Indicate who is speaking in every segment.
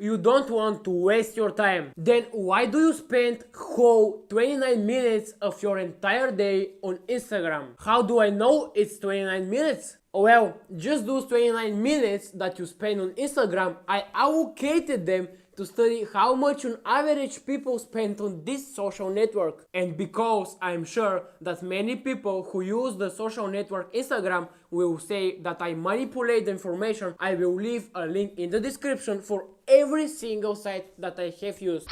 Speaker 1: You don't want to waste your time. Then why do you spend whole 29 minutes of your entire day on Instagram? How do I know it's 29 minutes? Well, just those 29 minutes that you spend on Instagram, I allocated them to study how much on average people spend on this social network. And because I'm sure that many people who use the social network Instagram will say that I manipulate the information, I will leave a link in the description for every single site that I have used.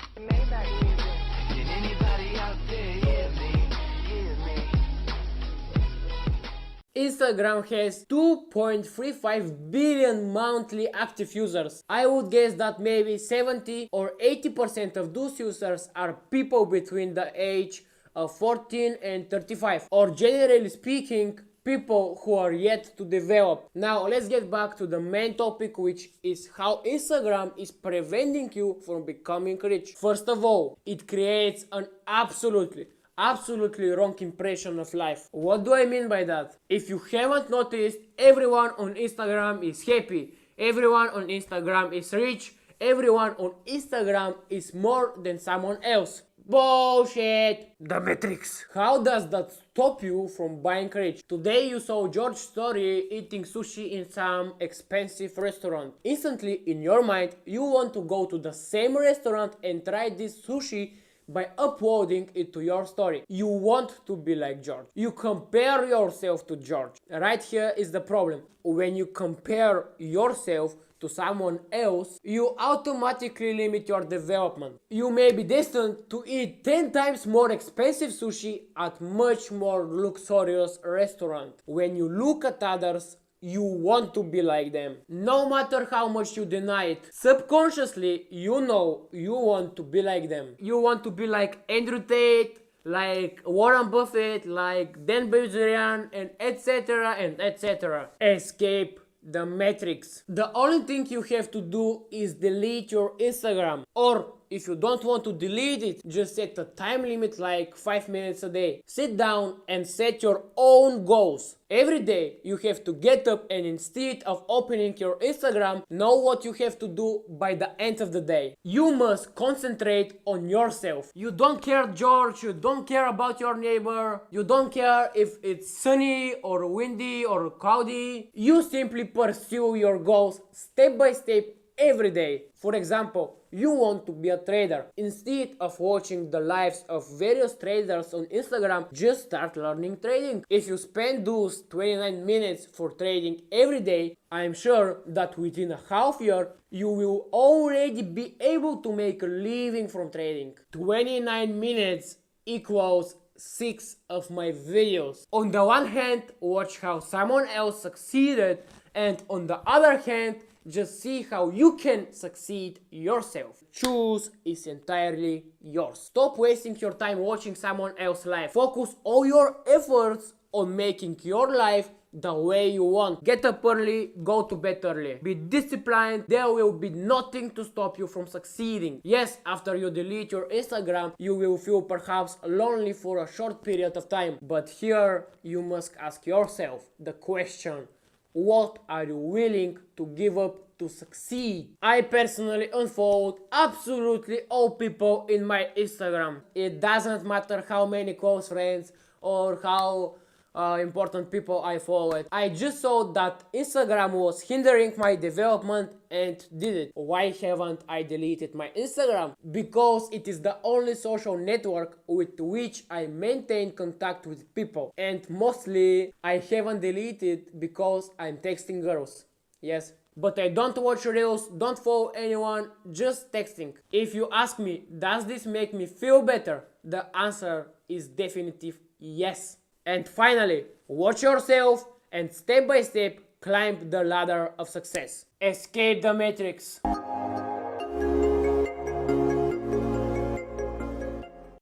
Speaker 1: Instagram has 2.35 billion monthly active users. I would guess that maybe 70 or 80% of those users are people between the age of 14 and 35, or generally speaking, people who are yet to develop. Now let's get back to the main topic, which is how Instagram is preventing you from becoming rich. First of all, it creates an absolutely wrong impression of life. What do I mean by that? If you haven't noticed, everyone on Instagram is happy, everyone on Instagram is rich, everyone on Instagram is more than someone else. Bullshit! The metrics. How does that stop you from buying rich? Today you saw George's story eating sushi in some expensive restaurant. Instantly in your mind you want to go to the same restaurant and try this sushi by uploading it to your story. You want to be like George. You compare yourself to George. Right here is the problem. When you compare yourself to someone else, you automatically limit your development. You may be destined to eat 10 times more expensive sushi at much more luxurious restaurant. When you look at others, you want to be like them. No matter how much you deny it, subconsciously you know you want to be like them. You want to be like Andrew Tate, like Warren Buffett, like Dan Bilzerian, and etc. and etc. Escape the matrix. The only thing you have to do is delete your Instagram, or if you don't want to delete it, just set a time limit like 5 minutes a day. Sit down and set your own goals. Every day you have to get up and instead of opening your Instagram, know what you have to do by the end of the day. You must concentrate on yourself. You don't care, George, you don't care about your neighbor, you don't care if it's sunny or windy or cloudy. You simply pursue your goals step by step every day. For example, you want to be a trader. Instead of watching the lives of various traders on Instagram, just start learning trading. If you spend those 29 minutes for trading every day, I'm sure that within a half year, you will already be able to make a living from trading. 29 minutes equals 6 of my videos. On the one hand, watch how someone else succeeded, and on the other hand, just see how you can succeed yourself. Choose is entirely yours. Stop wasting your time watching someone else's life. Focus all your efforts on making your life the way you want. Get up early, go to bed early. Be disciplined, there will be nothing to stop you from succeeding. Yes, after you delete your Instagram, you will feel perhaps lonely for a short period of time. But here you must ask yourself the question: what are you willing to give up to succeed? I personally unfollowed absolutely all people in my Instagram. It doesn't matter how many close friends or how important people I followed. I just saw that Instagram was hindering my development and did it. Why haven't I deleted my Instagram? Because it is the only social network with which I maintain contact with people, and mostly I haven't deleted because I'm texting girls. Yes, but I don't watch reels, don't follow anyone, just texting. If you ask me, does this make me feel better? The answer is definitive yes. And finally, watch yourself and step by step climb the ladder of success. Escape the matrix.